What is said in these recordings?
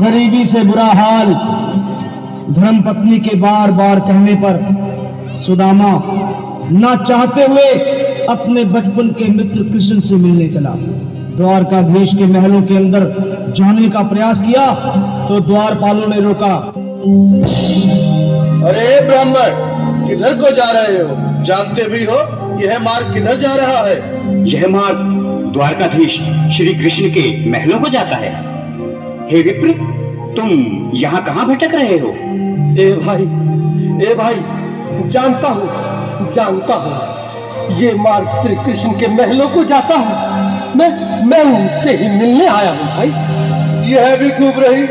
गरीबी से बुरा हाल। धर्मपत्नी के बार बार कहने पर सुदामा ना चाहते हुए अपने बचपन के मित्र कृष्ण से मिलने चला। द्वारकाधीश के महलों के अंदर जाने का प्रयास किया तो द्वारपालों ने रोका। अरे ब्राह्मण, किधर को जा रहे हो? जानते भी हो यह मार्ग किधर जा रहा है? यह मार्ग द्वारकाधीश श्री कृष्ण के महलों को जाता है। हे विप्र, तुम यहाँ कहाँ भटक रहे हो? ए भाई, जानता हूँ ये मार्ग श्री कृष्ण के महलों को जाता है। मैं उनसे ही मिलने आया हूँ भाई। यह भी खूब रही।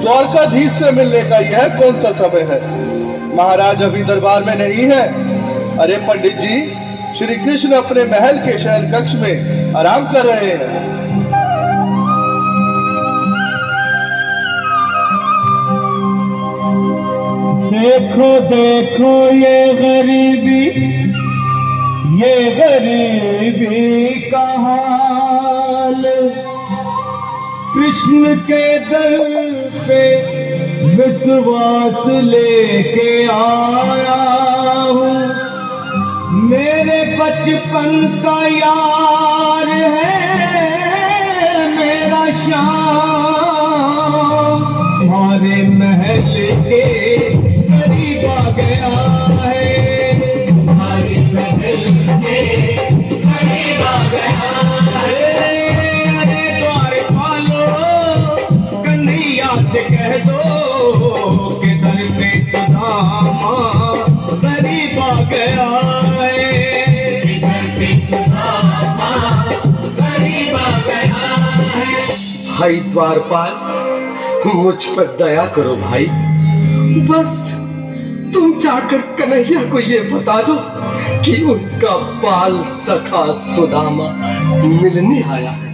द्वारकाधीश से मिलने का यह कौन सा समय है? महाराज अभी दरबार में नहीं है। अरे पंडित जी, श्री कृष्ण अपने महल के शयन कक्ष में आराम कर रहे हैं। देखो देखो ये गरीबी का हाल। कृष्ण के दर पे विश्वास लेके आया हूँ। मेरे बचपन का यार है मेरा श्याम। हमारे महल के करीब आ गया है। हमारे महल के करीब आ गया है। अरे द्वारपालो, कन्हैया से कह दो कि दर पे सुदामा करीब आ गया है। दर पे सुदामा करीब आ गया है। भाई द्वारपाल, मुझ पर दया करो भाई। बस तुम जाकर कन्हैया को ये बता दो कि उनका बाल सखा सुदामा मिलने आया है।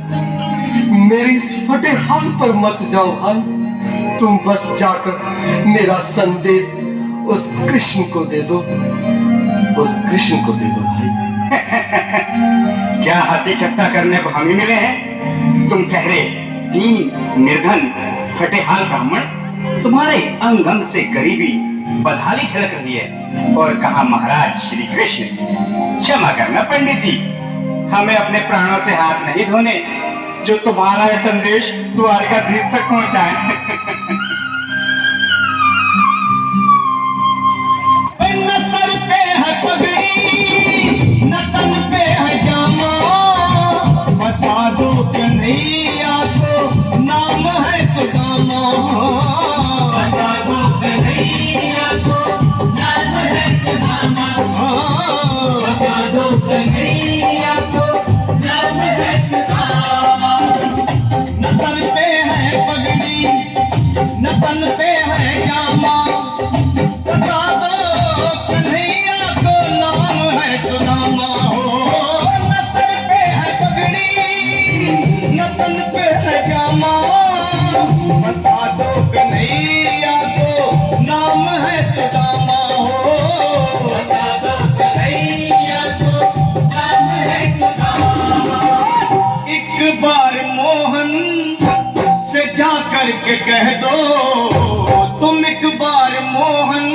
मेरे इस फटे हाल पर मत जाओ भाई। तुम बस जाकर मेरा संदेश उस कृष्ण को दे दो। भाई। क्या हंसी ठट्टा करने को हम ही मिले हैं? तुम ठहरे दीन निर्धन फटे हाल ब्राह्मण, तुम्हारे अंग अंग से गरीबी बदहाली झलक रही है। और कहा महाराज श्री कृष्ण। क्षमा करना पंडित जी, हमें अपने प्राणों से हाथ नहीं धोने जो तुम्हारा यह संदेश द्वारकाधीश तक पहुंचाए। न सर पे है पगड़ी, न तन पे है जामा। बता दो कन्हैया को नाम है सुदामा। बता दो कन्हैया को नाम है सुदामा। बता दो कन्हैया को नाम है सुदामा। न सर पे है पगड़ी, न तन पे है जामा। बता दो कन्हैया को नाम है सुदामा। न सर पे है पगड़ी, न तन पे है जामा। बता दो कन्हैया को नाम है सुदामा। बता दो कन्हैया को नाम है सुदामा। एक बार मोहन से जा करके कह दो, तुम एक बार मोहन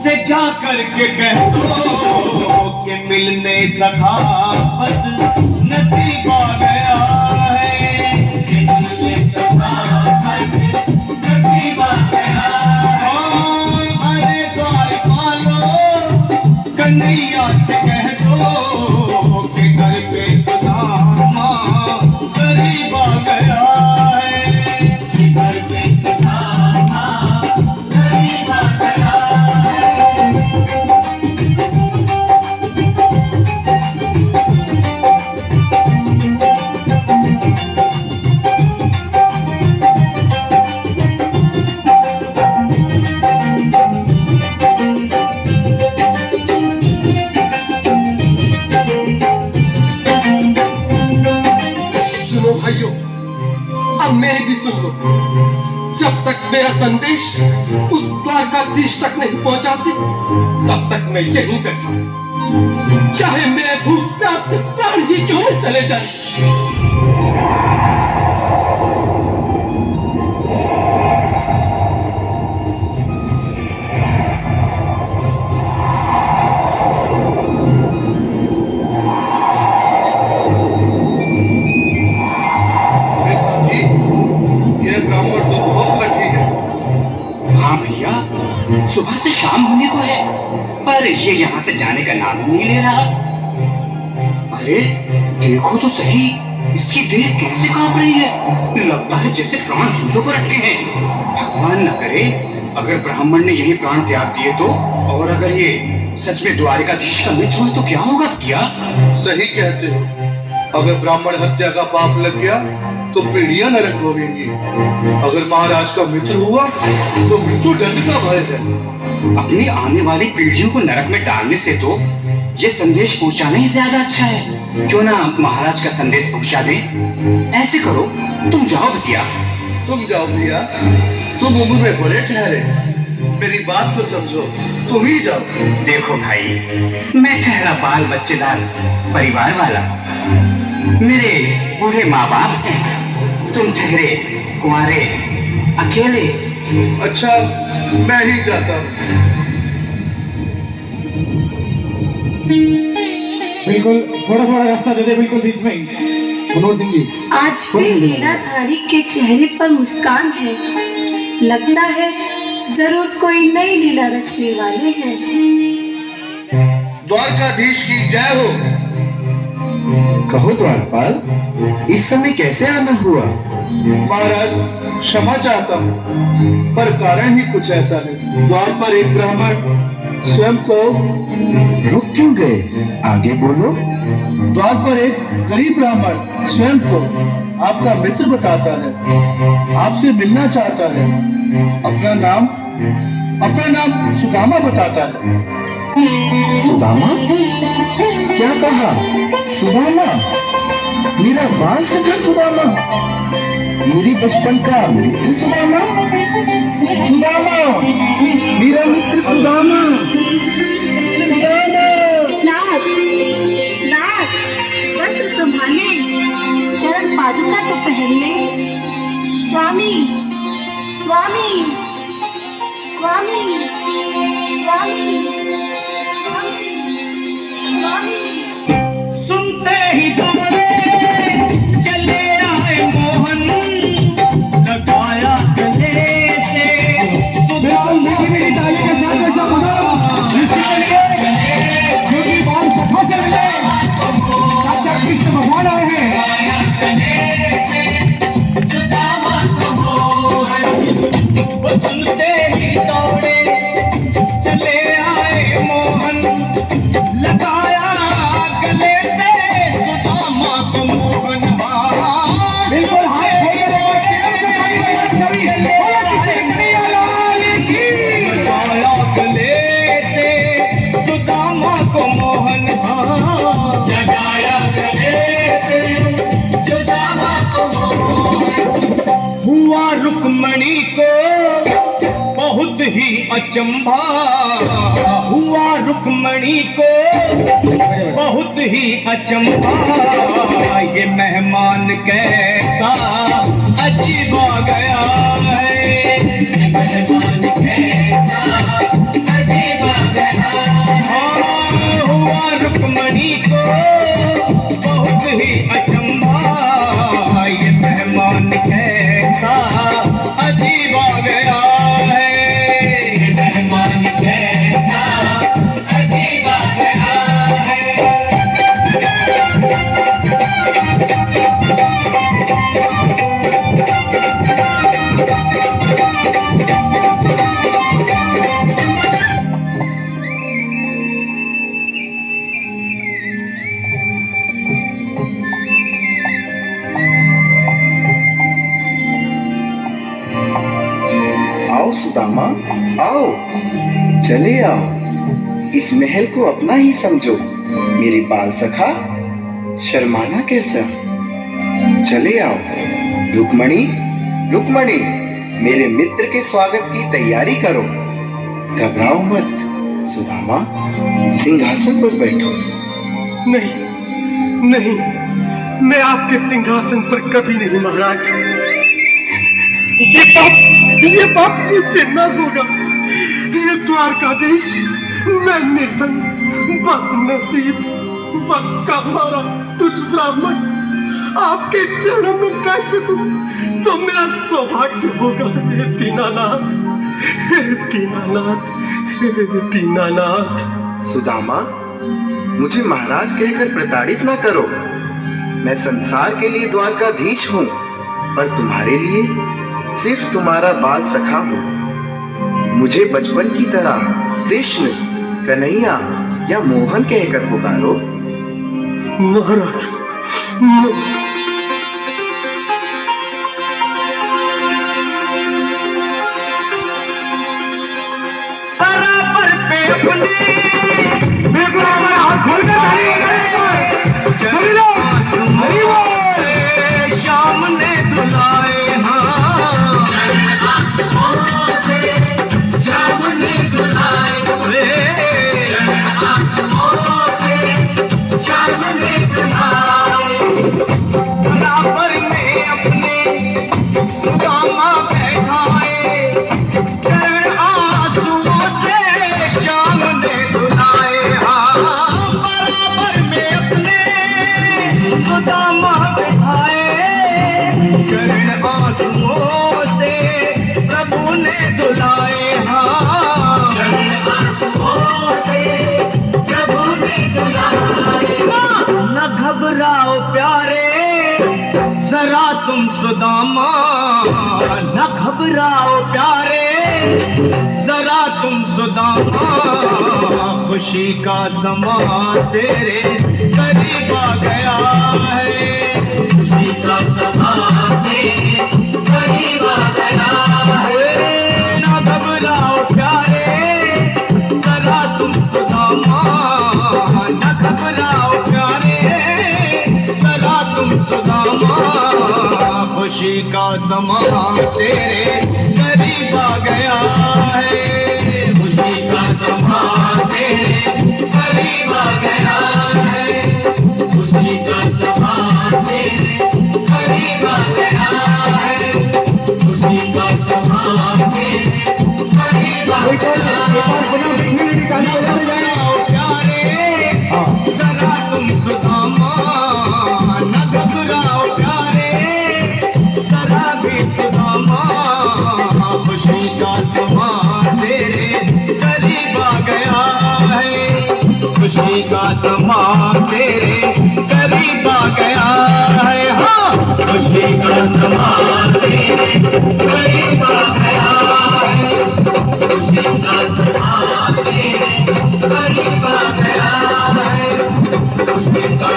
से जा करके कह दो कि मिलने सखावत नसीब आ गया है। मिलने सखावत नसीब आ गया है। अरे द्वारपालो, कन्हैया से कह दो कि घर पे सुदामा करीब आ गया है। घर पे सुदामा करीब आ गया है। सुनो भाइयों, अब मेरी भी सुन लो। जब तक मेरा संदेश उस द्वारकाधीश तक नहीं पहुंचाती, तब तक मैं यहीं बैठा हूं। चाहे मेरे भूख प्यास से प्राण ही क्यों न चले जाए। सुबह से शाम होने को है, पर ये यहाँ से जाने का नाम ही नहीं ले रहा। अरे देखो तो सही, इसकी देह कैसे कांप रही है। लगता है जैसे प्राण हींटों पर अटके हैं। भगवान न करे अगर ब्राह्मण ने यही प्राण त्याग दिए तो, और अगर ये सच में द्वारिकाधीश का मित्र हुए तो क्या होगा? क्या सही कहते हो। अगर ब्राह्मण हत्या का पाप लग गया तो पीढ़ियां नरक भोगेंगी। अगर महाराज का मित्र हुआ तो मृत्यु दंड का भय है। अपनी आने वाली पीढ़ियों को नरक में डालने से तो ये संदेश पहुंचाना ही ज्यादा अच्छा है। क्यों ना महाराज का संदेश पहुंचा दे। ऐसे करो, तुम जाओ भैया। तुम जाओ भैया, तुम उम्र में बड़े ठहरे, मेरी बात को समझो, तुम ही जाओ। देखो भाई, मैं ठहरा बाल बच्चेदार परिवार वाला, मेरे बूढ़े माँ बाप हैं, तुम ठहरे कुंवारे अकेले। अच्छा, मैं ही जाता हूँ। बिल्कुल, थोड़ा थोड़ा रास्ता दे दे, बिल्कुल बीच में ही। मनोज सिंह जी, आज फिर लीलाधारी के चेहरे पर मुस्कान है। लगता है जरूर कोई नई लीला रचने वाले हैं। द्वारकाधीश की जय हो। कहो द्वारपाल, इस समय कैसे आना हुआ? महाराज, क्षमा चाहता हूँ, पर कारण ही कुछ ऐसा है। द्वार पर एक ब्राह्मण स्वयं को रुक क्यों गए? आगे बोलो। द्वार पर एक गरीब ब्राह्मण स्वयं को आपका मित्र बताता है, आपसे मिलना चाहता है। अपना नाम सुदामा बताता है। सुदामा? क्या कहा? सुदामा? मेरा बाल सखा सुदामा? मेरी बचपन का मित्र सुदामा? सुदामा, मेरा मित्र सुदामा। सुदामा। नाथ, नाथ, वस्त्र संभाले, चरण पादुका तो पहनने। स्वामी, स्वामी, स्वामी, स्वामी, स्वामी। सुनते ही दौड़े चले आए मोहन, लगाया गले से सुदामा के डाली के साथ ऐसा बना क्योंकि बाल सफा से मिले। चाचा कृष्ण भगवान आए हैं। वो सुनते ही दौड़े चले आए मोहन, लगाया गले से सुदामा को मोहन। बिल्कुल हाथ लगाया गले से सुदामा को मोहन, लगाया गले से सुदामा को मोहन। हुआ रुक्मणी को बहुत ही अचंभा, हुआ रुक्मणी को बहुत ही अचंभा। ये मेहमान कैसा अजीब आ गया है, मेहमान कैसा अजीब आ गया है। हुआ रुक्मणी को बहुत ही अचंभा। ये मेहमान कैसा अजीब आ गया है, मेहमान कैसा अजीब आ गया है। आओ सुदामा, आओ, चले आओ। इस महल को अपना ही समझो। मेरी बाल सखा, शर्माना कैसा? चले आओ। रुक्मणी, रुक्मणी, मेरे मित्र के स्वागत की तैयारी करो। घबराओ मत। सुदामा, सिंहासन पर बैठो। नहीं, नहीं, मैं आपके सिंहासन पर कभी नहीं महाराज। ये पाप मुझसे न होगा। ये द्वारकाधीश, मैं निर्धन, बदनसीब, बक्का मारा तुझ ब्राह्मण आपके चरणों में बैठ सकूं तो मेरा सौभाग्य होगा। दीनानाथ, हे दीनानाथ, हे दीनानाथ। सुदामा, मुझे महाराज कहकर प्रताड़ित ना करो। मैं संसार के लिए द्वारकाधीश हूँ, पर तुम्हारे लिए सिर्फ तुम्हारा बाल सखा हूँ। मुझे बचपन की तरह कृष्ण, कन्हैया या मोहन कहकर पुकारो। महाराज, बराबर पे अपने बिल्कुल हाथ खोल के शाम ने दुलाए बराबर में अपने सुदामा बैठाए, चरण आंसुओं से शाम ने धुलाए। हाँ, बराबर में अपने सुदामा बैठाए, चरण आंसुओं से प्रभु ने धुलाए। हाँ, चरण आंसुओं से प्रभु ने धुलाए। न घबराओ प्यारे जरा तुम सुदामा, न घबराओ प्यारे जरा तुम सुदामा। खुशी का समा तेरे करीब आ गया है, खुशी का समा तेरे करीब आ गया है। न घबराओ प्यारे जरा तुम सुदामा, न घबराओ प्यारे जरा तुम सुदामा। खुशी का समा तेरे करीब आ गया है, खुशी का समा तेरे करीब आ गया है, खुशी का समा तेरे करीब आ गया है, खुशी का समा तेरे करीब आ गया है। प्यारे जरा तुम सुदामा, न घबराओ प्यारे जरा भी सुदामा। खुशी का समा तेरे करीब आ गया है, खुशी का समा तेरे करीब आ गया है। हाँ, खुशी का समा तेरे करीब आ गया है, खुशी का समा तेरे करीब आ गया है, खुशी का